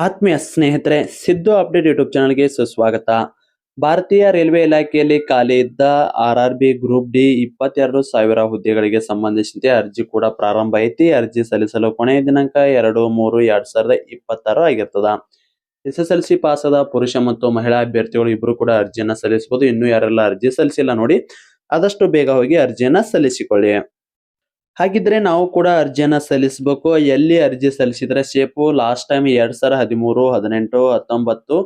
ಆತ್ಮೀಯ ಸ್ನೇಹಿತರೆ, Siddu update YouTube ಚಾನಲ್ಗೆ ಸುಸ್ವಾಗತ. ಭಾರತೀಯ ರೈಲ್ವೆ ಇಲಾಖೆಯಲ್ಲಿ ಖಾಲಿ ಇದ್ದ RRB ಗ್ರೂಪ್ ಡಿ 22,000 ಹುದ್ದೆಗಳಿಗೆ ಸಂಬಂಧಿಸಿದಂತೆ ಅರ್ಜಿ ಕೂಡ ಪ್ರಾರಂಭ ಐತಿ. ಅರ್ಜಿ ಸಲ್ಲಿಸಲು ಕೊನೆಯ ದಿನಾಂಕ 2/3/2026 ಆಗಿರ್ತದ. SSLC ಪಾಸ್ ಆದ ಪುರುಷ ಮತ್ತು ಮಹಿಳಾ ಅಭ್ಯರ್ಥಿಗಳು ಇಬ್ರು ಕೂಡ ಅರ್ಜಿಯನ್ನ ಸಲ್ಲಿಸಬಹುದು. ಇನ್ನು ಯಾರೆಲ್ಲ ಅರ್ಜಿ ಸಲ್ಲಿಸಿಲ್ಲ ನೋಡಿ, ಆದಷ್ಟು ಬೇಗ ಹೋಗಿ ಅರ್ಜಿಯನ್ನ ಸಲ್ಲಿಸಿಕೊಳ್ಳಿ. ಹಾಗಿದ್ರೆ ನಾವು ಕೂಡ ಅರ್ಜಿಯನ್ನ ಸಲ್ಲಿಸಬೇಕು. ಎಲ್ಲಿ ಅರ್ಜಿ ಸಲ್ಲಿಸಿದ್ರೆ ಸೇಫು? ಲಾಸ್ಟ್ ಟೈಮ್ 2013, 18, 19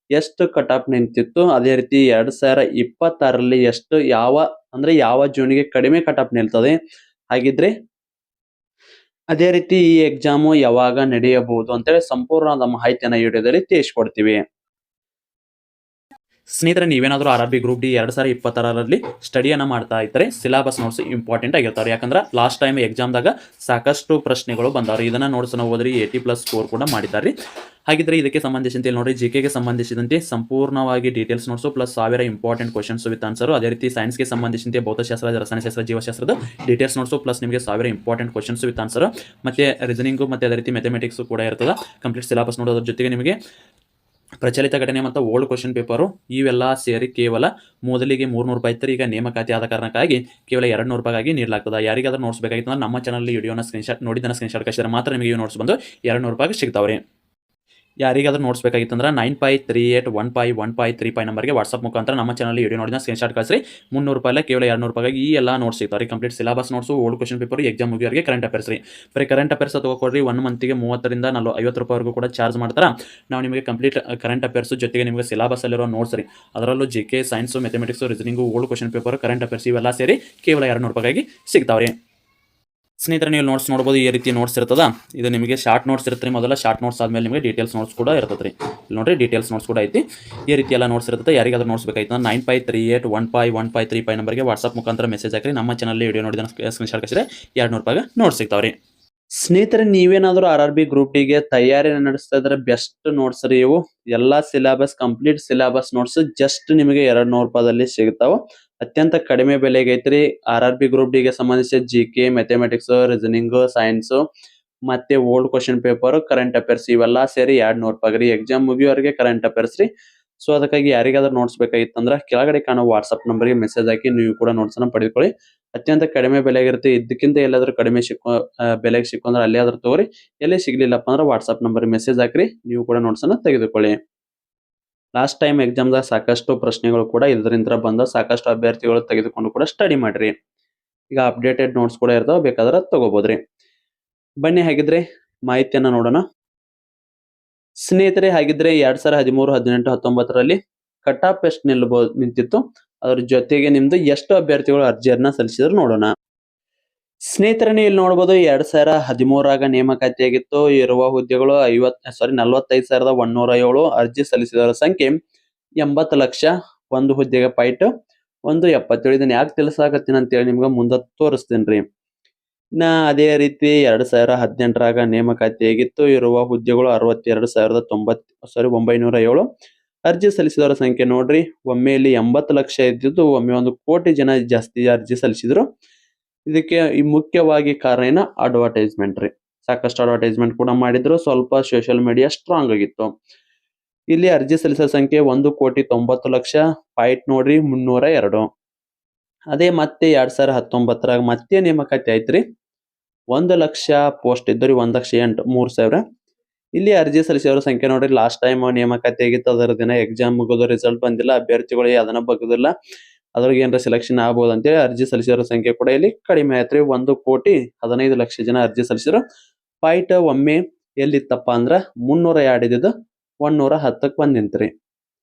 ಎಷ್ಟು ಕಟ್ ಆಫ್ ನಿಂತಿತ್ತು, ಅದೇ ರೀತಿ 2026ರಲ್ಲಿ ಎಷ್ಟು ಯಾವ ಜೂನಿಗೆ ಕಡಿಮೆ ಕಟ್ ಆಫ್ ನಿಲ್ತದೆ, ಹಾಗಿದ್ರೆ ಅದೇ ರೀತಿ ಈ ಎಕ್ಸಾಮು ಯಾವಾಗ ನಡೆಯಬಹುದು ಅಂತೇಳಿ ಸಂಪೂರ್ಣವಾದ ಮಾಹಿತಿಯನ್ನ ಈ ವಿಡಿಯೋದಲ್ಲಿ ತಿಳಿಸ್ಕೊಡ್ತೀವಿ. ಸ್ನೇಹಿತರೆ, ನೀವೇನಾದರೂ RRB ಗ್ರೂಪ್ ಡಿ 2026ರಲ್ಲಿ ಸ್ಟಡಿಯನ್ನು ಮಾಡ್ತಾ ಇದ್ದರೆ ಸಿಲೆಬಸ್ ನೋಟ್ಸ್ ಇಂಪಾರ್ಟೆಂಟ್ ಆಗಿರ್ತಾರೆ. ಯಾಕಂದ್ರೆ ಲಾಸ್ಟ್ ಟೈಮ್ ಎಕ್ಸಾಮ್ದಾಗ ಸಾಕಷ್ಟು ಪ್ರಶ್ನೆಗಳು ಬಂದವ್ರಿ. ಇದನ್ನ ನೋಟ್ಸ್ ನಾವು ಓದ್ರಿ 80+ ಸ್ಕೋರ್ ಕೂಡ ಮಾಡಿದ್ದಾರೆ. ಹಾಗಿದ್ರೆ ಇದಕ್ಕೆ ಸಂಬಂಧಿಸಿದಂತೆ ನೋಡಿ, ಜಿಕೆಗೆ ಸಂಬಂಧಿಸಿದಂತೆ ಸಂಪೂರ್ಣವಾಗಿ details notes plus 1000 important questions with answer. ಅದೇ ರೀತಿ ಸೈನ್ಸ್ಗೆ ಸಂಬಂಧಿಸಿದಂತೆ ಭೌತಶಾಸ್ತ್ರ, ರಸಾಯನಶಾಸ್ತ್ರ, ಜೀವಶಾಸ್ತ್ರದ ಡೀಟೇಲ್ಸ್ ನೋಟ್ಸು ಪ್ಲಸ್ ನಿಮಗೆ 1000 ಇಂಪಾರ್ಟೆಂಟ್ ಕ್ವಶನ್ಸ್ ವಿತ್ ಆನ್ಸರ್. ಮತ್ತೆ ರೀಸನಿಂಗು ಮತ್ತೆ ಅದೇ ರೀತಿ ಮ್ಯಾಥಮೆಟಿಕ್ಸ್ ಕೂಡ ಇರ್ತದೆ. ಕಂಪ್ಲೀಟ್ ಸಿಲೆಬಸ್ ನೋಡೋದ್ರ ಜೊತೆಗೆ ನಿಮಗೆ ಪ್ರಚಲಿತ ಘಟನೆ ಮತ್ತು ಓಲ್ಡ್ ಕ್ವಶನ್ ಪೇಪರು ಇವೆಲ್ಲ ಸೇರಿ ಕೇವಲ ಮೊದಲಿಗೆ 300 ರೂಪಾಯಿ ಇತ್ತು. ಈಗ ನೇಮಕಾತಿ ಆದ ಕಾರಣಕ್ಕಾಗಿ ಕೇವಲ 200 ರೂಪಾಯಿಗಾಗಿ ನೀಡಲಾಗ್ತದೆ. ಯಾರಿಗಾದ್ರೂ ನೋಟ್ಸ್ ಬೇಕಾಗಿತ್ತು ಅಂದ್ರೆ ನಮ್ಮ ಚಾನಲ್ ವಿಡಿಯೋನ ಸ್ಕ್ರೀನ್ಶಾಟ್ ಕಳಿಸಿದ್ರೆ ಮಾತ್ರ ನಿಮಗೆ ಈ ನೋಟ್ಸ್ ಬಂದು 200 ರೂಪಾಯಿಗೆ ಸಿಗ್ತಾವ್ರಿ. ಯಾರಿಗಾದ್ರೂ ನೋಟ್ಸ್ ಬೇಕಾಗಿತ್ತಂದ್ರೆ 95381513 ನಂಬರ್ಗೆ ವಾಟ್ಸಪ್ ಮುಖಾಂತರ ನಮ್ಮ ಚಾನಲ್ ವಿಡಿಯೋ ನೋಡಿದ ಸ್ಕ್ರೀನ್ಶಾಟ್ ಕಳಿಸ್ರಿ. 300 ರೂಪಾಯಿ ಕೇವಲ 200 ರೂಪಾಯಿಗೆ ಈ ಎಲ್ಲ ನೋಟ್ಸ್ ಸಿಗ್ತಾವೆ. Complete syllabus notes, old question paper, exam ಮುಗಿಯೋರಿಗೆ ಕರೆಂಟ್ ಅಫೇರ್ಸ್ ರೀ. ಬರೀ ಕರೆಂಟ್ ಅಫೇರ್ಸ್ ತಗೋಕೊಡ್ರಿ. 1 ಮಂತಿಗೆ 30ರಿಂದ 50 ರೂಪಾಯಿವರೆಗೂ ಕೂಡ ಚಾರ್ಜ್ ಮಾಡ್ತಾರೆ. ನಾವು ನಿಮಗೆ ಕಂಪ್ಲೀಟ್ ಕರೆಂಟ್ ಅಫೇರ್ಸ್ ಜೊತೆಗೆ ನಿಮಗೆ ಸಿಲೆಬಸ್ ಅಲ್ಲಿರೋ ನೋಟ್ಸ್ ರೀ, ಅದರಲ್ಲೂ GK, science, mathematics, reasoning, old question paper, current affairs ಇವೆಲ್ಲ ಸೇರಿ ಕೇವಲ 200 ರೂಪಾಯಿಗೆ ಸಿಗ್ತಾವ್ರಿ. ಸ್ನೇಹಿತರೆ, ನೀವು ನೋಟ್ಸ್ ನೋಡ್ಬೋದು. ಈ ರೀತಿ ನೋಟ್ಸ್ ಇರ್ತದ. ಇದು ನಿಮಗೆ ಶಾರ್ಟ್ ನೋಟ್ಸ್ ಇರುತ್ತೆ. ಮೊದಲ ಶಾರ್ಟ್ ನೋಟ್ಸ್ ಆದಮೇಲೆ ನಿಮಗೆ ಡೀಟೇಲ್ಸ್ ನೋಟ್ಸ್ ಕೂಡ ಇರ್ತದೆ ರೀ. ಇಲ್ಲಿ ನೋಡ್ರಿ, ಡೀಟೇಲ್ಸ್ ನೋಟ್ಸ್ ಕೂಡ ಐತಿ. ಈ ರೀತಿ ಎಲ್ಲ ನೋಟ್ಸ್ ಇರ್ತದೆ. ಯಾರಿಗಾದ್ರೂ ನೋಟ್ಸ್ ಬೇಕಾಯ್ತು 95381513 ನಂಬರ್ಗೆ ವಾಟ್ಸಪ್ ಮುಖಾಂತರ ಮೆಸೇಜ್ ಹಾಕಿ. ನಮ್ಮ ಚಾನಲ್ ವಿಡಿಯೋ ನೋಡಿದ ಸ್ಕ್ರೀನ್ಶಾಟ್ ಕಳಿಸಿದ್ರೆ 200 ರೂಪಾಯಿಗೆ ನೋಟ್ಸ್ ಸಿಗ್ತಾವ್ರಿ. ಸ್ನೇಹಿತರೆ, ನೀವೇನಾದರೂ RRB ಗ್ರೂಪ್ ಡಿಗೆ ತಯಾರಿ ನಡೆಸ್ತಾ ಇದ್ರೆ ಬೆಸ್ಟ್ ನೋಟ್ಸ್ ರೀ ಇವು. ಎಲ್ಲಾ syllabus, complete syllabus notes just ನಿಮಗೆ 200 ರೂಪಾಯಿದಲ್ಲಿ ಸಿಗ್ತಾವ. ಅತ್ಯಂತ ಕಡಿಮೆ ಬೆಲೆಗೆ ಐತ್ರಿ. RRB ಗ್ರೂಪ್ ಡಿಗೆ ಸಂಬಂಧಿಸಿದ ಜಿಕೆ, ಮ್ಯಾಥಮೆಟಿಕ್ಸ್, ರೀಸನಿಂಗ್, ಸೈನ್ಸ್ ಮತ್ತೆ old question paper, current affairs ಇವೆಲ್ಲ ಸೇರಿ 200 ರೂಪಾಯಿ ರೀ. ಎಕ್ಸಾಮ್ ಮುಗಿಯೋವರೆಗೆ ಕರೆಂಟ್ ಅಫೇರ್ಸ್ ರೀ. ಸೊ ಅದಕ್ಕಾಗಿ ಯಾರಿಗಾದ್ರೂ ನೋಟ್ಸ್ ಬೇಕಾಗಿತ್ತಂದ್ರೆ ಕೆಳಗಡೆ ಕಾಣೋ ವಾಟ್ಸ್ಆಪ್ ನಂಬರ್ಗೆ ಮೆಸೇಜ್ ಹಾಕಿ ನೀವು ಕೂಡ ನೋಟ್ಸ್ ಅನ್ನ ಪಡೆದುಕೊಳ್ಳಿ. ಅತ್ಯಂತ ಕಡಿಮೆ ಬೆಲೆಗಿರುತ್ತೆ. ಇದಕ್ಕಿಂತ ಎಲ್ಲಾದ್ರೂ ಕಡಿಮೆ ಬೆಲೆಗೆ ಸಿಕ್ಕಂದ್ರೆ ಅಲ್ಲೇ ಆದ್ರೂ ತಗೋರಿ. ಎಲ್ಲಿ ಸಿಗ್ಲಿಲ್ಲಪ್ಪ ಅಂದ್ರೆ ವಾಟ್ಸ್ಆಪ್ ನಂಬರ್ ಮೆಸೇಜ್ ಹಾಕ್ರಿ, ನೀವು ಕೂಡ ನೋಟ್ಸ್ ಅನ್ನ ತೆಗೆದುಕೊಳ್ಳಿ. ಲಾಸ್ಟ್ ಟೈಮ್ ಎಕ್ಸಾಮ್ದಾಗ ಸಾಕಷ್ಟು ಪ್ರಶ್ನೆಗಳು ಕೂಡ ಇದರಿಂದ ಬಂದ, ಸಾಕಷ್ಟು ಅಭ್ಯರ್ಥಿಗಳು ತೆಗೆದುಕೊಂಡು ಕೂಡ ಸ್ಟಡಿ ಮಾಡ್ರಿ. ಈಗ ಅಪ್ಡೇಟೆಡ್ ನೋಟ್ಸ್ ಕೂಡ ಇರ್ತಾವ, ಬೇಕಾದ್ರೆ ತಗೋಬಹುದ್ರಿ. ಬನ್ನಿ ಹಾಗಿದ್ರೆ ಮಾಹಿತಿಯನ್ನ ನೋಡೋಣ. ಸ್ನೇಹಿತರೆ, ಹಾಗಿದ್ರೆ 2013, 18, 19ರಲ್ಲಿ ಕಟ್ ಆಫ್ ಎಷ್ಟು ನಿಂತಿತ್ತು, ಅದ್ರ ಜೊತೆಗೆ ನಿಮ್ದು ಎಷ್ಟು ಅಭ್ಯರ್ಥಿಗಳು ಅರ್ಜಿಯನ್ನ ಸಲ್ಲಿಸಿದ್ರು ನೋಡೋಣ. ಸ್ನೇಹಿತರೆ, ಇಲ್ಲಿ ನೋಡಬಹುದು 2013 ನೇಮಕಾತಿಯಾಗಿತ್ತು. ಇರುವ ಹುದ್ದೆಗಳು 45,107. ಅರ್ಜಿ ಸಲ್ಲಿಸಿದವರ ಸಂಖ್ಯೆ 80 ಲಕ್ಷ. ಒಂದು ಹುದ್ದೆಗೆ ಪಾಯಿಂಟ್ 177. ಇದನ್ನ ಯಾಕೆ ತಿಳಿಸಾಕತ್ತೀನಿ ಅಂತೇಳಿ ನಿಮ್ಗೆ ಮುಂದೆ ತೋರಿಸ್ತೀನಿ. ಅದೇ ರೀತಿ 2018 ನೇಮಕಾತಿಯಾಗಿತ್ತು. ಇರುವ ಹುದ್ದೆಗಳು 62,907. ಅರ್ಜಿ ಸಲ್ಲಿಸಿದವರ ಸಂಖ್ಯೆ ನೋಡ್ರಿ, ಒಮ್ಮೆ ಇಲ್ಲಿ 80 ಲಕ್ಷ ಇದ್ದಿದ್ದು ಒಮ್ಮೆ 1 ಕೋಟಿ ಜನ ಜಾಸ್ತಿ ಅರ್ಜಿ ಸಲ್ಲಿಸಿದ್ರು. ಇದಕ್ಕೆ ಮುಖ್ಯವಾಗಿ ಕಾರಣ ಏನ, ಅಡ್ವರ್ಟೈಸ್ಮೆಂಟ್ ರೀ. ಸಾಕಷ್ಟು ಅಡ್ವರ್ಟೈಸ್ಮೆಂಟ್ ಕೂಡ ಮಾಡಿದ್ರು. ಸ್ವಲ್ಪ ಸೋಷಿಯಲ್ ಮೀಡಿಯಾ ಸ್ಟ್ರಾಂಗ್ ಆಗಿತ್ತು. ಇಲ್ಲಿ ಅರ್ಜಿ ಸಲ್ಲಿಸೋ ಸಂಖ್ಯೆ 1,90,00,000. ಪಾಯಿಂಟ್ ನೋಡ್ರಿ 302. ಅದೇ ಮತ್ತೆ 2019 ಮತ್ತೆ ನೇಮಕಾತಿ ಆಯ್ತ್ರಿ. 1 ಲಕ್ಷ ಪೋಸ್ಟ್ ಇದ್ದರು, 1,08,03,000. ಇಲ್ಲಿ ಅರ್ಜಿ ಸಲ್ಲಿಸಿದವರ ಸಂಖ್ಯೆ ನೋಡ್ರಿ, ಲಾಸ್ಟ್ ಟೈಮ್ ನೇಮಕಾತಿ ಆಗಿತ್ತು, ಅದರ ದಿನ ಎಕ್ಸಾಮ್ ಮುಗಿದು ರಿಸಲ್ಟ್ ಬಂದಿಲ್ಲ, ಅಭ್ಯರ್ಥಿಗಳು ಅದನ್ನ ಬಗ್ಗುದಿಲ್ಲ, ಅದ್ರಿಗೆ ಏನಾರ ಸೆಲೆಕ್ಷನ್ ಆಗ್ಬೋದು ಅಂತೇಳಿ ಅರ್ಜಿ ಸಲ್ಲಿಸಿದವರ ಸಂಖ್ಯೆ ಕೂಡ ಇಲ್ಲಿ ಕಡಿಮೆ ಆಯ್ತ್ರಿ. 1,15,00,000 ಜನ ಅರ್ಜಿ ಸಲ್ಲಿಸಿದ್ರು. ಪಾಯಿಂಟ್ ಒಮ್ಮೆ ಎಲ್ಲಿತ್ತಪ್ಪ ಅಂದ್ರ 302 ಇದ್ದಿದ್ದು 110ಕ್ಕೆ ಬಂದ್ ನಿಂತ್ರಿ.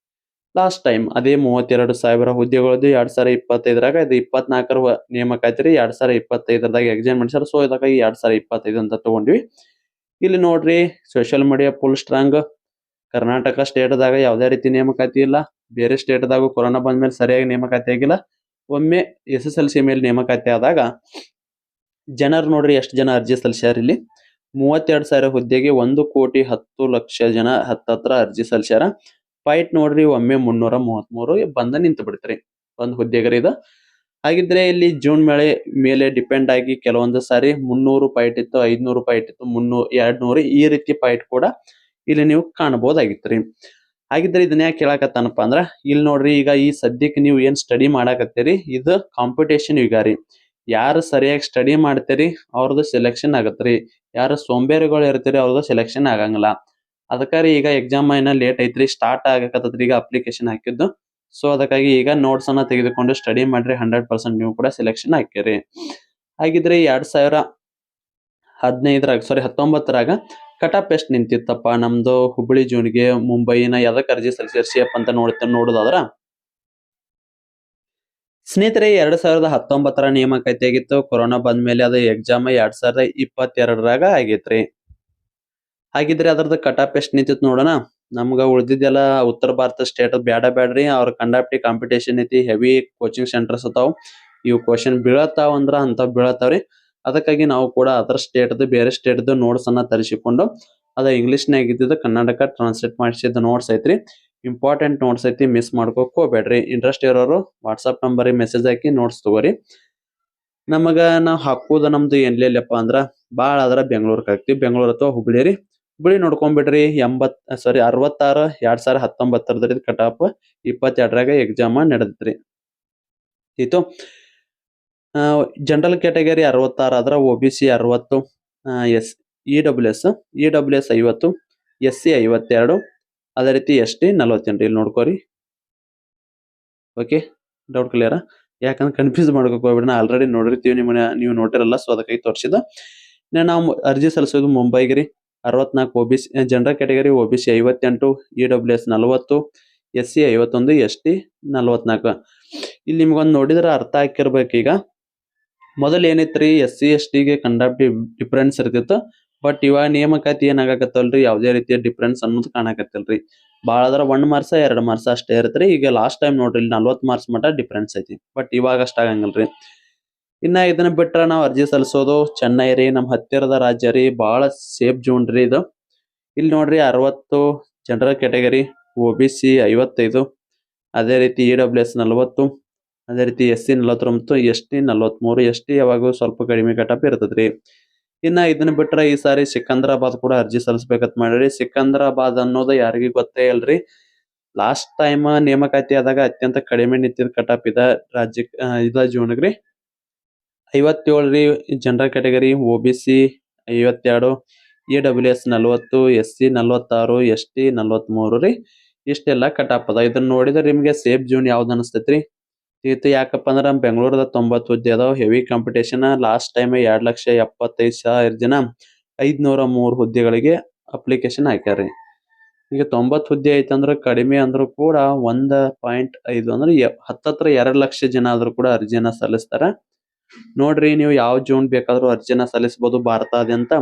ಲಾಸ್ಟ್ ಟೈಮ್ ಅದೇ 32,000 ಹುದ್ದೆಗಳದ್ದು 2025 ಇದು 24 ನೇಮಕಾತಿ ರೀ. 2025 ಎಕ್ಸಾಮ್ ಮಾಡಿಸ್ಯಾರ. ಸೊ ಇದಕ್ಕಾಗಿ 2025 ಅಂತ ತಗೊಂಡ್ವಿ. ಇಲ್ಲಿ ನೋಡ್ರಿ, social media full strong. Karnataka ಸ್ಟೇಟ್ದಾಗ ಯಾವುದೇ ರೀತಿ ನೇಮಕಾತಿ ಇಲ್ಲ. ಬೇರೆ ಸ್ಟೇಟ್ದಾಗ ಕೊರೋನಾ ಬಂದ್ಮೇಲೆ ಸರಿಯಾಗಿ ನೇಮಕಾತಿ ಆಗಿಲ್ಲ. ಒಮ್ಮೆ SSLC ಮೇಲೆ ನೇಮಕಾತಿ ಆದಾಗ ಜನರು ನೋಡ್ರಿ ಎಷ್ಟು ಜನ ಅರ್ಜಿ ಸಲ್ಲಿಸ್ಯಾರ. ಇಲ್ಲಿ 32,000 ಹುದ್ದೆಗೆ 1,10,00,000 ಜನ ಹತ್ತತ್ರ ಅರ್ಜಿ ಸಲ್ಲಿಸ್ಯಾರ. ಪಾಯಿಂಟ್ ನೋಡ್ರಿ ಒಮ್ಮೆ 333 ಬಂದ ನಿಂತು ಬಿಡ್ತ್ರಿ ಒಂದು ಹುದ್ದೆಗೆ ಇದು. ಹಾಗಿದ್ರೆ ಇಲ್ಲಿ ಜೂನ್ ಮೇಲೆ ಡಿಪೆಂಡ್ ಆಗಿ ಕೆಲವೊಂದು ಸಾರಿ 300 ಪಾಯಿಂಟ್ ಇತ್ತು, 500 ಪಾಯಿಂಟ್ ಇತ್ತು, 200 ಈ ರೀತಿ ಪಾಯಿಂಟ್ ಕೂಡ ಇಲ್ಲಿ ನೀವು ಕಾಣಬಹುದಾಗಿತ್ರಿ. ಹಾಗಿದ್ರೆ ಇದನ್ನ ಯಾಕೆ ಕೇಳಾಕತ್ತಾನಪ್ಪ ಅಂದ್ರ ಇಲ್ಲಿ ನೋಡ್ರಿ, ಈಗ ಈ ಸದ್ಯಕ್ಕೆ ನೀವು ಏನ್ ಸ್ಟಡಿ ಮಾಡಾಕತ್ತೀರಿ ಇದು ಕಾಂಪಿಟೇಷನ್ ಯುಗ ರೀ. ಯಾರು ಸರಿಯಾಗಿ ಸ್ಟಡಿ ಮಾಡ್ತೀರಿ ಅವ್ರದ್ದು ಸೆಲೆಕ್ಷನ್ ಆಗತ್ರಿ. ಯಾರು ಸೋಂಬೇರಿಗಳು ಇರ್ತೀರಿ ಅವ್ರದ್ದು ಸೆಲೆಕ್ಷನ್ ಆಗಂಗಿಲ್ಲ. ಅದಕ್ಕಾಗಿ ಈಗ ಎಕ್ಸಾಮ್ ಏನ ಲೇಟ್ ಐತ್ರಿ, ಸ್ಟಾರ್ಟ್ ಆಗಕತ್ತದ್ರಿ ಈಗ ಅಪ್ಲಿಕೇಶನ್ ಹಾಕಿದ್ದು. ಸೊ ಅದಕ್ಕಾಗಿ ಈಗ ನೋಟ್ಸ್ ಅನ್ನ ತೆಗೆದುಕೊಂಡು ಸ್ಟಡಿ ಮಾಡ್ರಿ, 100% ನೀವು ಕೂಡ ಸೆಲೆಕ್ಷನ್ ಹಾಕಿರಿ. ಹಾಗಿದ್ರೆ 2019ರಾಗ ಕಟ್ ಆಫ್ ಎಷ್ಟು ನಿಂತಿತ್ತಪ್ಪ ನಮ್ದು ಹುಬ್ಬಳ್ಳಿ ಜೂನ್ಗೆ ಮುಂಬೈನ ಯಾವ್ದಕ್ಕೆ ಅರ್ಜಿ ಸಲ್ಲಿಸಿರ್ ಶೇಪ್ ಅಂತ ನೋಡೋದಾದ್ರ ಸ್ನೇಹಿತರೆ 2019ರ ನೇಮಕಾತಿ ಆಗಿತ್ತು. ಕೊರೋನಾ ಬಂದ್ಮೇಲೆ ಅದು ಎಕ್ಸಾಮ್ 2022ರಾಗ ಆಗೈತ್ರಿ. ಹಾಗಿದ್ರೆ ಅದ್ರದ್ದು ಕಟ್ ಆಫ್ ಎಷ್ಟು ನಿಂತಿತ್ತು ನೋಡೋಣ. ನಮ್ಗ ಉಳ್ದಿದ್ದೆಲ್ಲ ಉತ್ತರ ಭಾರತ ಸ್ಟೇಟ್ ಬ್ಯಾಡ್ರಿ, ಅವ್ರ ಕಂಡಾಪ್ಟಿ ಕಾಂಪಿಟೇಷನ್ ಐತಿ, ಹೆವಿ ಕೋಚಿಂಗ್ ಸೆಂಟರ್ಸ್ ಅದಾವ್. ಇವು ಕ್ವಶನ್ ಬೀಳತಾವ ಅಂದ್ರ ಅಂತವ್ ಬೀಳತಾವ್ರಿ. ಅದಕ್ಕಾಗಿ ನಾವು ಕೂಡ ಅದರ್ ಸ್ಟೇಟ್ದು ಬೇರೆ ಸ್ಟೇಟ್ದು ನೋಟ್ಸ್ ಅನ್ನ ತರಿಸಿಕೊಂಡು ಅದ ಇಂಗ್ಲಿಷ್ನಾಗ ಇದ್ದಿದ್ದು ಕನ್ನಡಕ ಟ್ರಾನ್ಸ್ಲೇಟ್ ಮಾಡಿಸಿದ ನೋಟ್ಸ್ ಐತ್ರಿ. ಇಂಪಾರ್ಟೆಂಟ್ ನೋಟ್ಸ್ ಐತಿ, ಮಿಸ್ ಮಾಡ್ಕೋಕ್ ಹೋಗ್ಬೇಡ್ರಿ. ಇಂಟ್ರೆಸ್ಟ್ ಇರೋರು ವಾಟ್ಸ್ಆಪ್ ನಂಬರ್ ಮೆಸೇಜ್ ಹಾಕಿ ನೋಟ್ಸ್ ತಗೋರಿ. ನಮಗ ನಾವ್ ಹಾಕೋದು ನಮ್ದು ಎಲ್ಲೆಲ್ಲಪ್ಪ ಅಂದ್ರ ಬಾಳ ಆದ್ರ ಬೆಂಗಳೂರಿಗೆ ಹಾಕ್ತಿವಿ. ಬೆಂಗಳೂರು ಅಥವಾ ಹುಬ್ಳಿ ರೀ. ಹುಬ್ಳಿ ನೋಡ್ಕೊಂಡ್ಬಿಡ್ರಿ. 66 2019 ಕಟ್ ಆಫ್ 22ರಾಗ ಎಕ್ಸಾಮ್ ನಡೆದ್ರಿ. ಆಯ್ತು. ಜನರಲ್ ಕ್ಯಾಟಗರಿ 66 ಆದ್ರ OBC 60, EWS 50, SC 52, ಅದೇ ರೀತಿ ST 48. ಇಲ್ಲಿ ನೋಡ್ಕೋರಿ. Okay, doubt clear? ಯಾಕಂದ್ರೆ ಕನ್ಫ್ಯೂಸ್ ಮಾಡ್ಕೋಕ್ ಹೋಗ್ಬಿಡ್ರಿ. ಆಲ್ರೆಡಿ ನೋಡಿರ್ತೀವಿ, ನೀವು ನೋಡಿರಲ್ಲ. ಸೊ ಅದಕ್ಕಾಗಿ ತೋರಿಸಿದ. ನಾವು ಅರ್ಜಿ ಸಲ್ಲಿಸೋದು ಮುಂಬೈಗೆ ರೀ. 64 OBC general category, OBC 58, EWS 40, SC 51, ST 44. ಇಲ್ಲಿ ನಿಮ್ಗೊಂದು ನೋಡಿದ್ರೆ ಅರ್ಥ ಆಗಿರ್ಬೇಕು. ಈಗ ಮೊದಲು ಏನಿತ್ರಿ, SC STಗೆ ಕಂಡಾಪ್ಟಿ ಡಿಫ್ರೆನ್ಸ್ ಇರ್ತಿತ್ತು. ಬಟ್ ಇವಾಗ ನೇಮಕಾತಿ ಏನಾಗತ್ತಲ್ರಿ, ಯಾವುದೇ ರೀತಿಯ ಡಿಫ್ರೆನ್ಸ್ ಅನ್ನೋದು ಕಾಣಕತ್ತಿಲ್ರಿ. ಭಾಳ ಆದ್ರ 1 ಮಾರ್ಕ್ಸ್ 2 ಮಾರ್ಕ್ಸ್ ಅಷ್ಟೇ ಇರ್ತ್ರಿ. ಈಗ ಲಾಸ್ಟ್ ಟೈಮ್ ನೋಡ್ರಿ, 40 ಮಾರ್ಕ್ಸ್ ಮಟ ಡಿಫ್ರೆನ್ಸ್ ಐತಿ. ಬಟ್ ಇವಾಗ ಅಷ್ಟ ಆಗಂಗಿಲ್ರಿ. ಇನ್ನ ಇದನ್ನ ಬಿಟ್ರ ನಾವ್ ಅರ್ಜಿ ಸಲ್ಲಿಸೋದು ಚೆನ್ನೈ ರೀ, ನಮ್ ಹತ್ತಿರದ ರಾಜ್ಯ ರೀ. ಬಹಳ ಸೇಫ್ ಜೋನ್ ರೀ ಇದು. ಇಲ್ಲಿ ನೋಡ್ರಿ 60 ಜನರಲ್ ಕ್ಯಾಟಗರಿ, OBC 55, ಅದೇ ರೀತಿ EWS 40, ಅದೇ ರೀತಿ SC 49, ST 43. ST ಯಾವಾಗ ಸ್ವಲ್ಪ ಕಡಿಮೆ ಕಟ್ ಆಫ್ ಇರ್ತದ್ರಿ. ಇನ್ನ ಇದನ್ನ ಬಿಟ್ರ ಈ ಸಾರಿ ಸಿಕಂದ್ರಾಬಾದ್ ಕೂಡ ಅರ್ಜಿ ಸಲ್ಲಿಸಬೇಕಂತ ಮಾಡ್ರಿ. ಸಿಕಂದ್ರಾಬಾದ್ ಅನ್ನೋದು ಯಾರಿಗೂ ಗೊತ್ತೇ ಇಲ್ರಿ. ಲಾಸ್ಟ್ ಟೈಮ್ ನೇಮಕಾತಿ ಆದಾಗ ಅತ್ಯಂತ ಕಡಿಮೆ ನಿಂತಿದ್ ಕಟ್ ಆಫ್ ಇದ ಜೂನ್ಗ್ರಿ. 57 ರೀ general category, OBC 52, EWS 40, SC 46, ST 43 ರೀ. ಇಷ್ಟೆಲ್ಲ ಕಟ್ ಆಫ್ ಅದ. ಇದನ್ನ ನೋಡಿದ್ರೆ ನಿಮ್ಗೆ ಸೇಫ್ ಜೂನ್ ಯಾವ್ದು ಅನಿಸ್ತೈತ್ರಿ? ಇದು ಯಾಕಪ್ಪ ಅಂದ್ರ ಬೆಂಗಳೂರದ 90 ಹುದ್ದೆ ಅದಾವ. Heavy competition. ಲಾಸ್ಟ್ ಟೈಮ್ 2,75,000 ಜನ 503 ಹುದ್ದೆಗಳಿಗೆ ಅಪ್ಲಿಕೇಶನ್ ಹಾಕ್ಯಾರ್ರಿ. ಈಗ 90 ಹುದ್ದೆ ಐತಂದ್ರ ಕಡಿಮೆ ಅಂದ್ರೂ ಕೂಡ 1.5 ಅಂದ್ರೆ ಹತ್ತತ್ರ 2 ಲಕ್ಷ ಜನ ಆದ್ರೂ ಕೂಡ ಅರ್ಜಿಯನ್ನ ಸಲ್ಲಿಸ್ತಾರ. ನೋಡ್ರಿ, ನೀವು ಯಾವ ಜೂನ್ ಬೇಕಾದ್ರೂ ಅರ್ಜಿಯನ್ನ ಸಲ್ಲಿಸಬಹುದು ಭಾರತಾದ್ಯಂತ.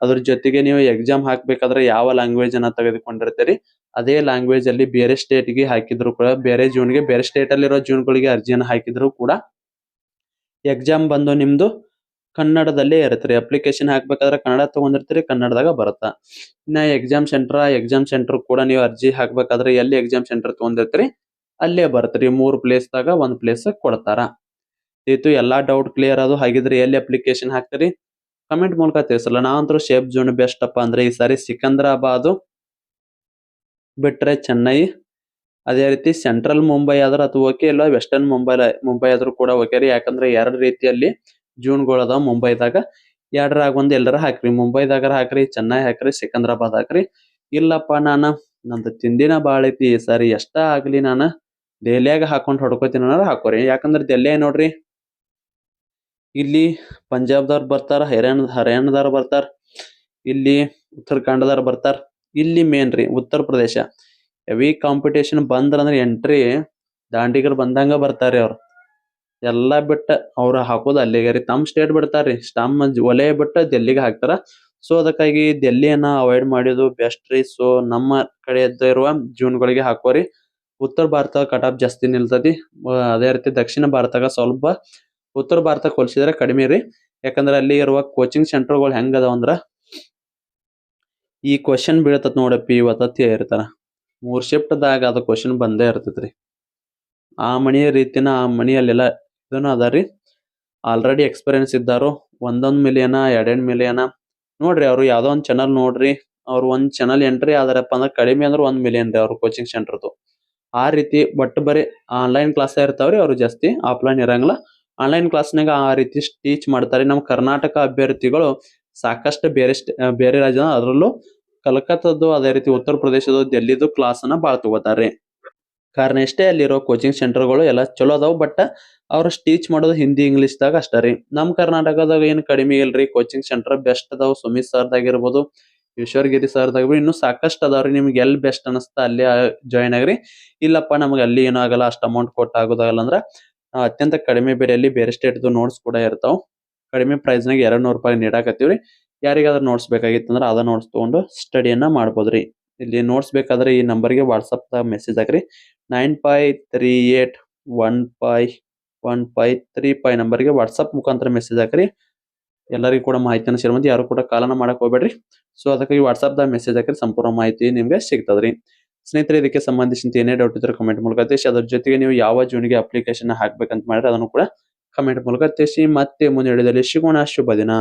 ಅದ್ರ ಜೊತೆಗೆ ನೀವು ಎಕ್ಸಾಮ್ ಹಾಕ್ಬೇಕಾದ್ರೆ ಯಾವ ಲ್ಯಾಂಗ್ವೇಜ್ ಅನ್ನ ತೆಗೆದುಕೊಂಡಿರ್ತೀರಿ ಅದೇ ಲ್ಯಾಂಗ್ವೇಜ್ ಅಲ್ಲಿ ಬೇರೆ ಸ್ಟೇಟ್ ಗೆ ಹಾಕಿದ್ರು ಕೂಡ, ಬೇರೆ ಜೂನ್ಗೆ ಬೇರೆ ಸ್ಟೇಟ್ ಅಲ್ಲಿರೋ ಜೂನ್ಗಳಿಗೆ ಅರ್ಜಿಯನ್ನ ಹಾಕಿದ್ರು ಕೂಡ ಎಕ್ಸಾಮ್ ಬಂದು ನಿಮ್ದು ಕನ್ನಡದಲ್ಲೇ ಇರುತ್ತೆ. ಅಪ್ಲಿಕೇಶನ್ ಹಾಕ್ಬೇಕಾದ್ರೆ ಕನ್ನಡ ತಗೊಂಡಿರ್ತೀರಿ, ಕನ್ನಡದಾಗ ಬರುತ್ತಾ. ಇನ್ನ ಎಕ್ಸಾಮ್ ಸೆಂಟರ್ ಕೂಡ ನೀವು ಅರ್ಜಿ ಹಾಕ್ಬೇಕಾದ್ರೆ ಎಲ್ಲಿ ಎಕ್ಸಾಮ್ ಸೆಂಟರ್ ತಗೊಂಡಿರ್ತೀರಿ ಅಲ್ಲೇ ಬರ್ತರಿ. 3 ಪ್ಲೇಸ್ದಾಗ 1 ಪ್ಲೇಸ್ ಕೊಡ್ತಾರ. ಇದು ಎಲ್ಲಾ ಡೌಟ್ ಕ್ಲಿಯರ್ ಅದು. ಹಾಗಿದ್ರೆ ಎಲ್ಲಿ ಅಪ್ಲಿಕೇಶನ್ ಹಾಕ್ತೀರಿ ಕಮೆಂಟ್ ಮೂಲಕ ತಿಳಿಸಲ್ಲ. ನಾವಂತೂ ಸೇಫ್ ಜೋನ್ ಬೆಸ್ಟ್ ಅಪ್ಪ ಅಂದ್ರೆ ಈ ಸಾರಿ ಸಿಕಂದ್ರಾಬಾದ್ ಬಿಟ್ರೆ ಚೆನ್ನೈ, ಅದೇ ರೀತಿ ಸೆಂಟ್ರಲ್ ಮುಂಬೈ ಆದ್ರೆ ಅದು ಓಕೆ, ಇಲ್ಲ ವೆಸ್ಟರ್ನ್ ಮುಂಬೈ ಆದ್ರೂ ಕೂಡ ಓಕೆ ರೀ. ಯಾಕಂದ್ರೆ 2 ರೀತಿಯಲ್ಲಿ ಜೂನ್ಗಳು ಅದಾವ ಮುಂಬೈದಾಗ. 2ರಾಗ ಒಂದ್ ಎಲ್ಲರ ಹಾಕ್ರಿ. ಮುಂಬೈದಾಗ ಹಾಕ್ರಿ, ಚೆನ್ನೈ ಹಾಕ್ರಿ, ಸಿಕಂದ್ರಾಬಾದ್ ಹಾಕ್ರಿ. ಇಲ್ಲಪ್ಪ ನಂದು ತಿಂದಿನ ಬಾಳ ಐತಿ ಈ ಸಾರಿ ಎಷ್ಟ ಆಗ್ಲಿ ನಾನು ದೆಹಲಿಯಾಗ ಹಾಕೊಂಡ್ ಹೊಡ್ಕೋತೀನಿ ಅನ್ನೋರು ಹಾಕೋರಿ. ಯಾಕಂದ್ರೆ ದೆಹಲಿ ನೋಡ್ರಿ, ಇಲ್ಲಿ ಪಂಜಾಬ್ದವ್ರು ಬರ್ತಾರ, ಹರಿಯಾಣದವ್ರು ಬರ್ತಾರ, ಇಲ್ಲಿ ಉತ್ತರಾಖಂಡದವ್ರು ಬರ್ತಾರ, ಇಲ್ಲಿ ಮೇನ್ ರೀ Uttar Pradesh. Heavy competition ಬಂದ್ರಂದ್ರೆ entry ದಾಂಡಿಗರು ಬಂದಂಗ ಬರ್ತಾರ್ರಿ. ಅವ್ರು ಎಲ್ಲಾ ಬಿಟ್ಟ ಅವ್ರು ಹಾಕೋದು ಅಲ್ಲಿಗೆ ರೀ. ತಮ್ಮ ಸ್ಟೇಟ್ ಬಿಡ್ತಾರ್ರಿ, ತಮ್ಮ ವಲಯ ಬಿಟ್ಟು ಡೆಲ್ಲಿಗೆ ಹಾಕ್ತಾರ. ಸೊ ಅದಕ್ಕಾಗಿ ಡೆಲ್ಲಿಯನ್ನ ಅವಾಯ್ಡ್ ಮಾಡೋದು ಬೆಸ್ಟ್ ರೀ. ಸೊ ನಮ್ಮ ಕಡೆ ಇರುವ ಜೂನ್ಗಳಿಗೆ ಹಾಕೋರಿ. ಉತ್ತರ ಭಾರತ ಕಟ್ ಆಫ್ ಜಾಸ್ತಿ ನಿಲ್ತತಿ. ಅದೇ ರೀತಿ ದಕ್ಷಿಣ ಭಾರತಗ ಸ್ವಲ್ಪ ಉತ್ತರ ಭಾರತಕ್ಕೆ ಹೋಲಿಸಿದ್ರೆ ಕಡಿಮೆ ರೀ. ಯಾಕಂದ್ರೆ ಅಲ್ಲಿ ಇರುವ ಕೋಚಿಂಗ್ ಸೆಂಟರ್ಗಳು ಹೆಂಗ ಅದಾವ ಅಂದ್ರ ಈ ಕ್ವಶನ್ ಬೀಳ್ತತ್ ನೋಡಪ್ಪಿ ಇವತ್ತಿ ಇರ್ತಾರ 3 ಶಿಫ್ಟ್ದಾಗ ಅದು ಕ್ವಶನ್ ಬಂದೇ ಇರ್ತೈತ್ರಿ. ಆ ರೀತಿನ ಆ ಮಣಿಯಲ್ಲೆಲ್ಲ ಇದನ್ನ ಅದಾರಿ. ಆಲ್ರೆಡಿ ಎಕ್ಸ್ಪೀರಿಯನ್ಸ್ ಇದ್ದಾರು. 1 ಮಿಲಿಯನ್ 2 ಮಿಲಿಯನ್ ನೋಡ್ರಿ. ಅವ್ರು ಯಾವ್ದೋ ಒಂದ್ ಚಾನಲ್ ನೋಡ್ರಿ, ಅವ್ರು ಒಂದ್ ಚಾನಲ್ ಎಂಟ್ರಿ ಆದಾರಪ್ಪ ಅಂದ್ರೆ ಕಡಿಮೆ ಅಂದ್ರೆ 1 ಮಿಲಿಯನ್ ರೀ ಅವ್ರ ಕೋಚಿಂಗ್ ಸೆಂಟರ್ದು. ಆ ರೀತಿ ಬಟ್ ಬರೀ ಆನ್ಲೈನ್ ಕ್ಲಾಸ್ ಇರ್ತಾವ್ರಿ ಅವ್ರು ಜಾಸ್ತಿ ಆಫ್ಲೈನ್ ಇರಂಗಿಲ್ಲ. ಆನ್ಲೈನ್ ಕ್ಲಾಸ್ನಾಗ ಆ ರೀತಿ ಟೀಚ್ ಮಾಡ್ತಾರೆ. ನಮ್ಮ ಕರ್ನಾಟಕ ಅಭ್ಯರ್ಥಿಗಳು ಸಾಕಷ್ಟು ಬೇರೆ ರಾಜ್ಯ ಅದರಲ್ಲೂ ಕಲ್ಕತ್ತಾದ್ದು ಅದೇ ರೀತಿ ಉತ್ತರ ಪ್ರದೇಶದ್ದು ಡೆಲ್ಲಿದು ಕ್ಲಾಸ್ ಅನ್ನ ಬಾಳ್ ತಗೋತಾರ್ರಿ. ಕಾರಣ ಇಷ್ಟೇ ಅಲ್ಲಿರೋ ಕೋಚಿಂಗ್ ಸೆಂಟರ್ಗಳು ಎಲ್ಲ ಚಲೋ ಅದಾವ. ಬಟ್ ಅವ್ರು ಟೀಚ್ ಮಾಡೋದು ಹಿಂದಿ ಇಂಗ್ಲಿಷ್ದಾಗ ಅಷ್ಟ ರೀ. ನಮ್ ಕರ್ನಾಟಕದಾಗ ಏನ್ ಕಡಿಮೆ ಇಲ್ರಿ ಕೋಚಿಂಗ್ ಸೆಂಟರ್ ಬೆಸ್ಟ್ ಅದಾವ. ಸುಮಿತ್ ಸರ್ದಾಗಿರ್ಬೋದು, ಈಶ್ವರಗಿರಿ ಸರ್ದಾಗ ಇನ್ನೂ ಸಾಕಷ್ಟು ಅದಾವ್ರಿ. ನಿಮ್ಗೆ ಎಲ್ಲಿ ಬೆಸ್ಟ್ ಅನಸ್ತಾ ಅಲ್ಲಿ ಜಾಯ್ನ್ ಆಗ್ರಿ. ಇಲ್ಲಪ್ಪ ನಮ್ಗೆ ಅಲ್ಲಿ ಏನೂ ಆಗಲ್ಲ, ಅಷ್ಟು ಅಮೌಂಟ್ ಕೊಟ್ಟು ಆಗೋದಾಗಲ್ಲ ಅಂದ್ರ ಅತ್ಯಂತ ಕಡಿಮೆ ಬೆಲೆಯಲ್ಲಿ ಬೇರೆ ಸ್ಟೇಟ್ದು ನೋಟ್ಸ್ ಕೂಡ ಇರ್ತಾವ. ಕಡಿಮೆ ಪ್ರೈಸ್ನಾಗ ₹200 ನೀಡಾಕತ್ತೀವ್ರಿ. ಯಾರಿಗಾದ್ರೂ ನೋಟ್ಸ್ ಬೇಕಾಗಿತ್ತಂದ್ರ ಅದ ನೋಟ್ಸ್ ತಗೊಂಡು ಸ್ಟಡಿಯನ್ನ ಮಾಡ್ಬೋದ್ರಿ. ಇಲ್ಲಿ ನೋಟ್ಸ್ ಬೇಕಾದ್ರೆ ಈ ನಂಬರ್ಗೆ ವಾಟ್ಸಪ್ ಮೆಸೇಜ್ ಹಾಕ್ರಿ. 9538151535 ನಂಬರ್ಗೆ ವಾಟ್ಸಪ್ ಮುಖಾಂತರ ಮೆಸೇಜ್ ಹಾಕ್ರಿ. ಎಲ್ಲರಿಗೂ ಕೂಡ ಮಾಹಿತಿಯನ್ನು ಶೇರ್ ಮಾಡಿ, ಯಾರು ಕೂಡ ಕಾಲನ ಮಾಡಕ್ ಹೋಗ್ಬೇಡ್ರಿ. ಸೊ ಅದಕ್ಕಾಗಿ ವಾಟ್ಸಪ್ದಾಗ ಮೆಸೇಜ್ ಹಾಕಿ ಸಂಪೂರ್ಣ ಮಾಹಿತಿ ನಿಮ್ಗೆ ಸಿಗ್ತದ್ರಿ. ಸ್ನೇಹಿತರೆ, ಇದಕ್ಕೆ ಸಂಬಂಧಿಸಿದಂತೆ ಏನೇ ಡೌಟ್ ಇದ್ರೆ ಕಮೆಂಟ್ ಮೂಲಕ ತಿಳಿಸಿ. ಅದ್ರ ಜೊತೆಗೆ ನೀವು ಯಾವ ಜೂನಿಗೆ ಅಪ್ಲಿಕೇಶನ್ ಹಾಕ್ಬೇಕಂತ ಮಾಡಿದ್ರೆ ಅದನ್ನು ಕೂಡ ಕಮೆಂಟ್ ಮೂಲಕ ತಿಳಿಸಿ. ಮತ್ತೆ ಮುಂದೆ ಹಿಡಿದಲ್ಲಿ ಸಿಗೋಣ. ಶುಭ ದಿನ.